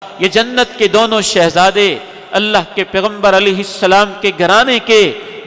یہ جنت کے دونوں شہزادے اللہ کے پیغمبر علیہ السلام کے گھرانے کے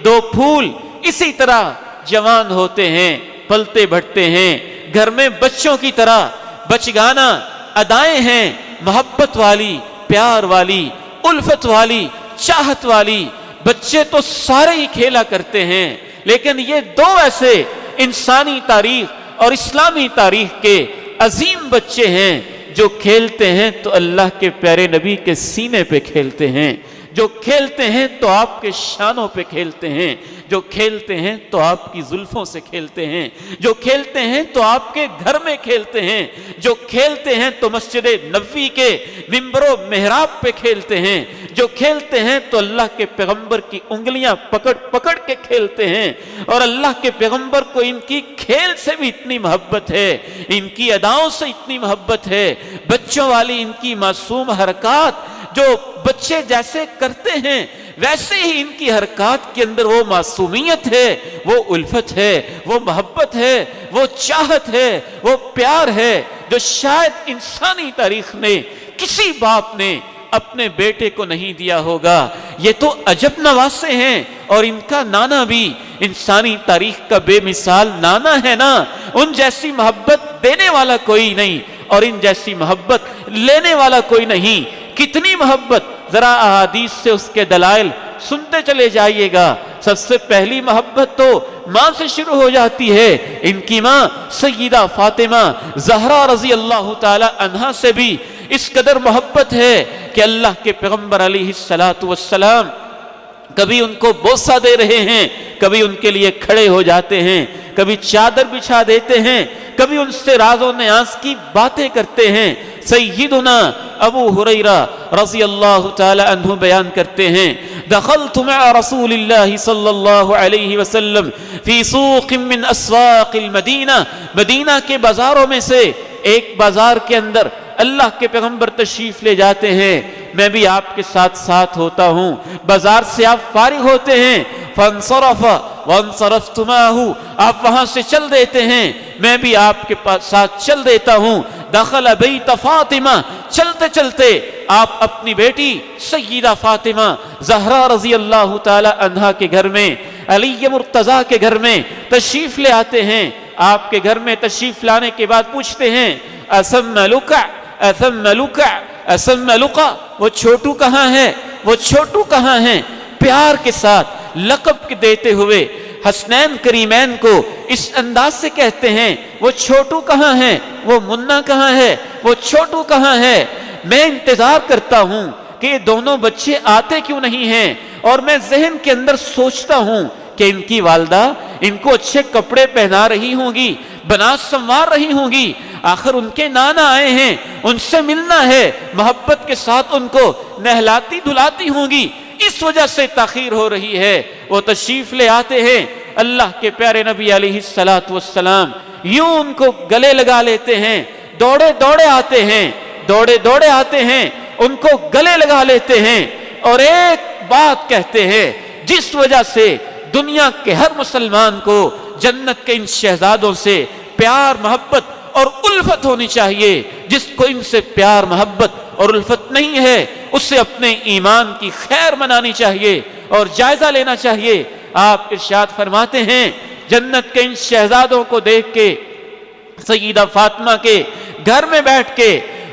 دو پھول اسی طرح جوان ہوتے ہیں، پلتے بڑھتے ہیں، گھر میں بچوں کی طرح بچگانہ ادائیں ہیں، محبت والی، پیار والی، الفت والی، چاہت والی۔ بچے تو سارے ہی کھیلا کرتے ہیں، لیکن یہ دو ایسے انسانی تاریخ اور اسلامی تاریخ کے عظیم بچے ہیں جو کھیلتے ہیں تو اللہ کے پیارے نبی کے سینے پہ کھیلتے ہیں، جو کھیلتے ہیں تو آپ کے شانوں پہ کھیلتے ہیں، جو کھیلتے ہیں تو آپ کی زلفوں سے کھیلتے ہیں، جو کھیلتے ہیں تو آپ کے گھر میں کھیلتے ہیں، جو کھیلتے ہیں تو مسجد نبوی کے منبر و محراب پہ کھیلتے ہیں، جو کھیلتے ہیں تو اللہ کے پیغمبر کی انگلیاں پکڑ پکڑ کے کھیلتے ہیں۔ اور اللہ کے پیغمبر کو ان کی کھیل سے بھی اتنی محبت ہے، ان کی اداؤں سے اتنی محبت ہے، بچوں والی ان کی معصوم حرکات جو بچے جیسے کرتے ہیں ویسے ہی ان کی حرکات کے اندر وہ معصومیت ہے، وہ الفت ہے، وہ محبت ہے، وہ چاہت ہے، وہ پیار ہے جو شاید انسانی تاریخ میں کسی باپ نے اپنے بیٹے کو نہیں دیا ہوگا۔ یہ تو عجب نواسے ہیں، اور ان کا نانا بھی انسانی تاریخ کا بے مثال نانا ہے نا۔ ان جیسی محبت دینے والا کوئی نہیں اور ان جیسی محبت لینے والا کوئی نہیں۔ کتنی محبت، ذرا احادیث سے اس کے دلائل سنتے چلے جائیے گا۔ سب سے پہلی محبت تو ماں سے شروع ہو جاتی ہے۔ ان کی ماں سیدہ فاطمہ زہرا رضی اللہ تعالی عنہا سے بھی اس قدر محبت ہے کہ اللہ کے پیغمبر علیہ السلام کبھی ان کو بوسہ دے رہے ہیں، کبھی ان کے لیے کھڑے ہو جاتے ہیں، کبھی چادر بچھا دیتے ہیں، کبھی ان سے راز و نیاز کی باتیں کرتے ہیں۔ سیدنا ابو ہریرہ رضی اللہ تعالی عنہ بیان کرتے ہیں، دخلت مع رسول اللہ صلی اللہ علیہ وسلم فی سوق من اسواق المدینہ، مدینہ کے بازاروں میں سے ایک بازار کے اندر اللہ کے پیغمبر تشریف لے جاتے ہیں، میں بھی آپ کے ساتھ ساتھ ہوتا ہوں۔ بازار سے آپ فارغ ہوتے ہیں، فانصرف وانصرفت معه، آپ وہاں سے چل دیتے ہیں، میں بھی آپ کے ساتھ چل دیتا ہوں۔ دخل بیت فاطمہ، چلتے چلتے آپ اپنی بیٹی سیدہ فاطمہ زہرا رضی اللہ تعالی عنہا کے گھر میں، علی مرتضیٰ کے گھر میں تشریف لے آتے ہیں۔ آپ کے گھر میں تشریف لانے کے بعد پوچھتے ہیں، اسم لکع اسم لکع اسم لقا، وہ چھوٹو کہاں ہے، وہ چھوٹو کہاں ہے؟ پیار کے ساتھ لقب دیتے ہوئے حسنین کریمین کو اس انداز سے کہتے ہیں، وہ چھوٹو کہاں ہے، وہ منا کہاں ہے، وہ چھوٹو کہاں ہے؟ میں انتظار کرتا ہوں کہ یہ دونوں بچے آتے کیوں نہیں ہیں، اور میں ذہن کے اندر سوچتا ہوں کہ ان کی والدہ ان کو اچھے کپڑے پہنا رہی ہوں گی، بنا سنوار رہی ہوں گی، آخر ان کے نانا آئے ہیں، ان سے ملنا ہے، محبت کے ساتھ ان کو نہلاتی دھلاتی ہوں گی، اس وجہ سے تاخیر ہو رہی ہے۔ وہ تشریف لے آتے ہیں، اللہ کے پیارے نبی علیہ السلام یوں ان کو گلے لگا لیتے ہیں، دوڑے دوڑے آتے ہیں، دوڑے دوڑے آتے ہیں، ان کو گلے لگا لیتے ہیں، اور ایک بات کہتے ہیں جس وجہ سے دنیا کے ہر مسلمان کو جنت کے ان شہزادوں سے پیار محبت اور الفت ہونی چاہیے۔ جس کو ان سے پیار محبت اور الفت نہیں ہے اسے اپنے ایمان کی خیر منانی چاہیے اور جائزہ لینا چاہیے۔ آپ ارشاد فرماتے ہیں، جنت کے ان شہزادوں کو دیکھ کے سیدہ فاطمہ کے گھر میں بیٹھ کے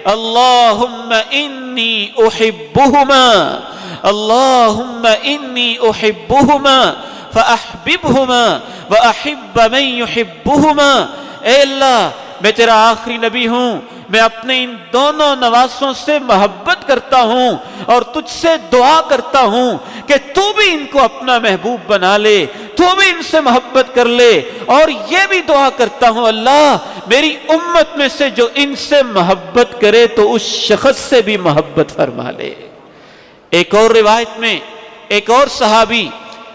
اللہم انی احبہما، اللہم انی احبہما فاحببہما واحب من یحبہما، اے اللہ میں تیرا آخری نبی ہوں، میں اپنے ان دونوں نواسوں سے محبت کرتا ہوں اور تجھ سے دعا کرتا ہوں کہ تو بھی ان کو اپنا محبوب بنا لے، تو بھی ان سے محبت کر لے، اور یہ بھی دعا کرتا ہوں اللہ میری امت میں سے جو ان سے محبت کرے تو اس شخص سے بھی محبت فرما لے۔ ایک اور روایت میں ایک اور صحابی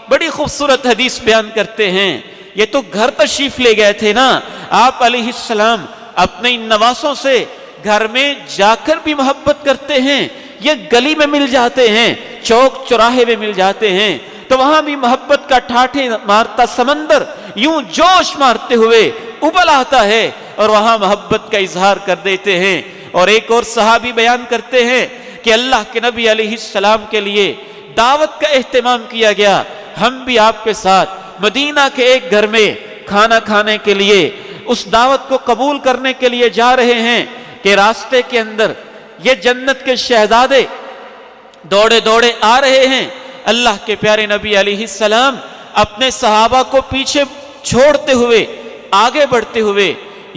بڑی خوبصورت حدیث بیان کرتے ہیں، یہ تو گھر تشریف لے گئے تھے نا آپ علیہ السلام، اپنے ان نواسوں سے گھر میں جا کر بھی محبت کرتے ہیں، یہ گلی میں مل جاتے ہیں، چوک چوراہے میں مل جاتے ہیں تو وہاں بھی محبت کا ٹھاٹھے مارتا سمندر یوں جوش مارتے ہوئے ابل آتا ہے اور وہاں محبت کا اظہار کر دیتے ہیں۔ اور ایک اور صحابی بیان کرتے ہیں کہ اللہ کے نبی علیہ السلام کے لیے دعوت کا اہتمام کیا گیا، ہم بھی آپ کے ساتھ مدینہ کے ایک گھر میں کھانا کھانے کے لیے اس دعوت کو قبول کرنے کے لیے جا رہے ہیں کہ راستے کے اندر یہ جنت کے شہزادے دوڑے دوڑے آ رہے ہیں۔ اللہ کے پیارے نبی علیہ السلام اپنے صحابہ کو پیچھے چھوڑتے ہوئے آگے بڑھتے ہوئے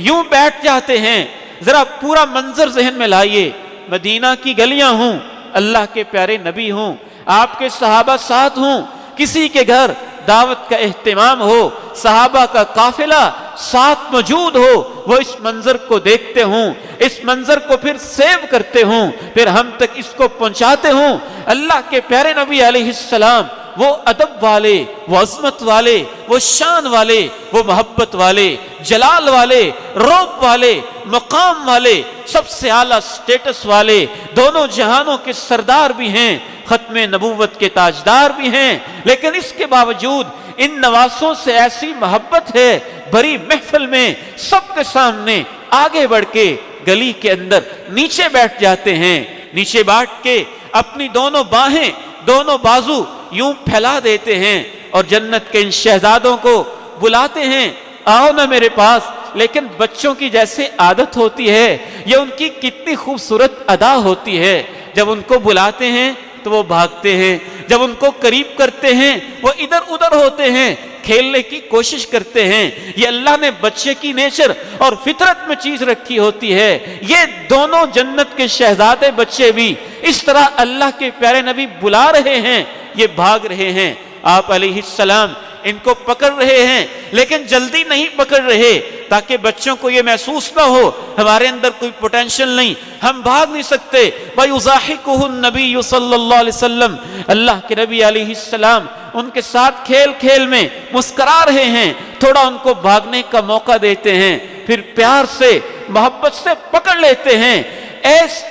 یوں بیٹھ جاتے ہیں۔ ذرا پورا منظر ذہن میں لائیے، مدینہ کی گلیاں ہوں، اللہ کے پیارے نبی ہوں، آپ کے صحابہ ساتھ ہوں، کسی کے گھر دعوت کا اہتمام ہو، صحابہ کا قافلہ ساتھ موجود ہو، وہ اس منظر کو دیکھتے ہوں، اس منظر کو پھر سیو کرتے ہوں، پھر ہم تک اس کو پہنچاتے ہوں۔ اللہ کے پیارے نبی علیہ السلام وہ ادب والے، وہ عظمت والے، وہ شان والے، وہ محبت والے، جلال والے، رعب والے، مقام والے، سب سے اعلیٰ سٹیٹس والے، دونوں جہانوں کے سردار بھی ہیں، ختم نبوت کے تاجدار بھی ہیں، لیکن اس کے باوجود ان نواسوں سے ایسی محبت ہے، بڑی محفل میں سب کے سامنے آگے بڑھ کے گلی کے اندر نیچے بیٹھ جاتے ہیں، نیچے بیٹھ کے اپنی دونوں باہیں، دونوں بازو یوں پھیلا دیتے ہیں اور جنت کے ان شہزادوں کو بلاتے ہیں، آؤ نا میرے پاس۔ لیکن بچوں کی جیسے عادت ہوتی ہے، یہ ان کی کتنی خوبصورت ادا ہوتی ہے، جب ان کو بلاتے ہیں تو وہ بھاگتے ہیں، جب ان کو قریب کرتے ہیں وہ ادھر ادھر ہوتے ہیں، کھیلنے کی کوشش کرتے ہیں۔ یہ اللہ نے بچے کی نیچر اور فطرت میں چیز رکھی ہوتی ہے۔ یہ دونوں جنت کے شہزادے بچے بھی اس طرح اللہ کے پیارے نبی بلا رہے ہیں، یہ بھاگ رہے ہیں۔ آپ علیہ السلام ان کو پکڑ رہے ہیں، لیکن جلدی نہیں پکڑ رہے تاکہ بچوں کو یہ محسوس نہ ہو ہمارے اندر کوئی پوٹینشل نہیں، ہم بھاگ نہیں سکتے۔ وَيُضَاحِكُهُ النَّبِيُّ صلی اللہ علیہ وسلم، اللہ کے نبی علیہ السلام ان کے ساتھ کھیل کھیل میں مسکرا رہے ہیں، تھوڑا ان کو بھاگنے کا موقع دیتے ہیں، پھر پیار سے محبت سے پکڑ لیتے ہیں۔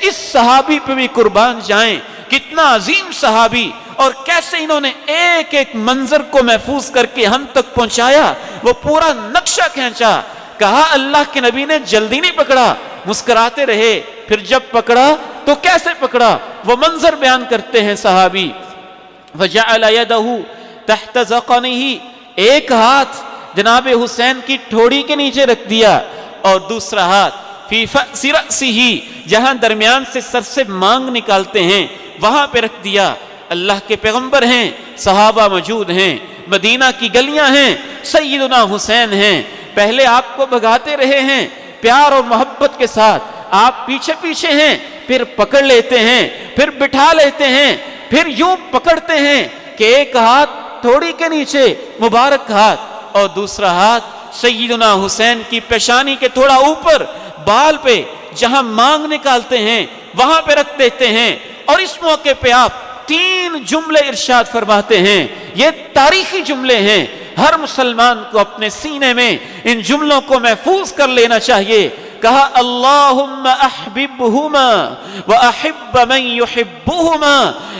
اس صحابی پہ بھی قربان جائیں، کتنا عظیم صحابی، اور کیسے انہوں نے ایک ایک منظر کو محفوظ کر کے ہم تک پہنچایا، وہ پورا نقشہ کھینچا۔ کہا اللہ کے نبی نے جلدی نہیں پکڑا، مسکراتے رہے، پھر جب پکڑا تو کیسے پکڑا، وہ منظر بیان کرتے ہیں صحابی۔ وَجَعَلَ يَدَهُ تَحْتَ ذَقَنِهِ، ایک ہاتھ جناب حسین کی ٹھوڑی کے نیچے رکھ دیا اور دوسرا ہاتھ فی فأس رأسه، جہاں درمیان سے سر سے مانگ نکالتے ہیں وہاں پہ رکھ دیا۔ اللہ کے پیغمبر ہیں، صحابہ موجود ہیں، مدینہ کی گلیاں ہیں، سیدنا حسین ہیں، پہلے آپ کو بھگاتے رہے ہیں پیار اور محبت کے ساتھ، آپ پیچھے پیچھے ہیں، پھر پکڑ لیتے ہیں، پھر بٹھا لیتے ہیں، پھر یوں پکڑتے ہیں کہ ایک ہاتھ تھوڑی کے نیچے مبارک ہاتھ اور دوسرا ہاتھ سیدنا حسین کی پیشانی کے تھوڑا اوپر بال پہ جہاں مانگ نکالتے ہیں وہاں پہ رکھ دیتے ہیں۔ اور اس موقع پہ آپ 3 جملے ارشاد فرماتے ہیں، یہ تاریخی جملے ہیں، ہر مسلمان کو اپنے سینے میں ان جملوں کو محفوظ کر لینا چاہیے۔ کہا اللہم احببہما واحب من یحبہما،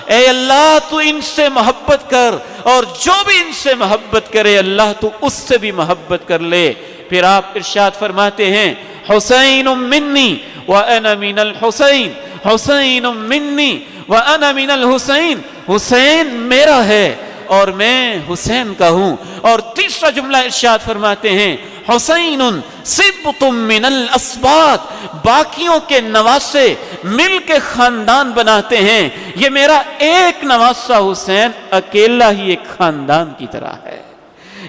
اے اللہ تو ان سے محبت کر اور جو بھی ان سے محبت کرے اللہ تو اس سے بھی محبت کر لے۔ پھر آپ ارشاد فرماتے ہیں حسین منی وانا من الحسین، حسین منی وَأَنَا مِنَ الْحُسَيْنِ، حسین میرا ہے اور میں حسین کا ہوں۔ اور تیسرا جملہ ارشاد فرماتے ہیں حسین صبت من الاسباط، باقیوں کے نواسے مل کے خاندان بناتے ہیں، یہ میرا ایک نواسہ حسین اکیلا ہی ایک خاندان کی طرح ہے،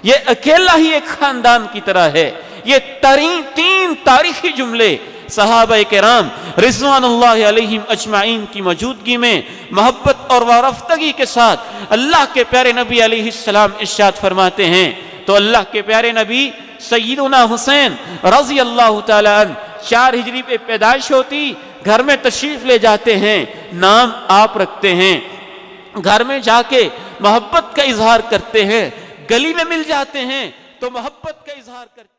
یہ اکیلا ہی ایک خاندان کی طرح ہے۔ یہ 3 تاریخی جملے صحابہ کرام رضوان اللہ علیہم اجمعین کی موجودگی میں محبت اور وارفتگی کے ساتھ اللہ کے پیارے نبی علیہ السلام ارشاد فرماتے ہیں۔ تو اللہ کے پیارے نبی سیدنا حسین رضی اللہ تعالی عنہ 4 ہجری پہ پیدائش ہوتی، گھر میں تشریف لے جاتے ہیں، نام آپ رکھتے ہیں، گھر میں جا کے محبت کا اظہار کرتے ہیں، گلی میں مل جاتے ہیں تو محبت کا اظہار کرتے ہیں۔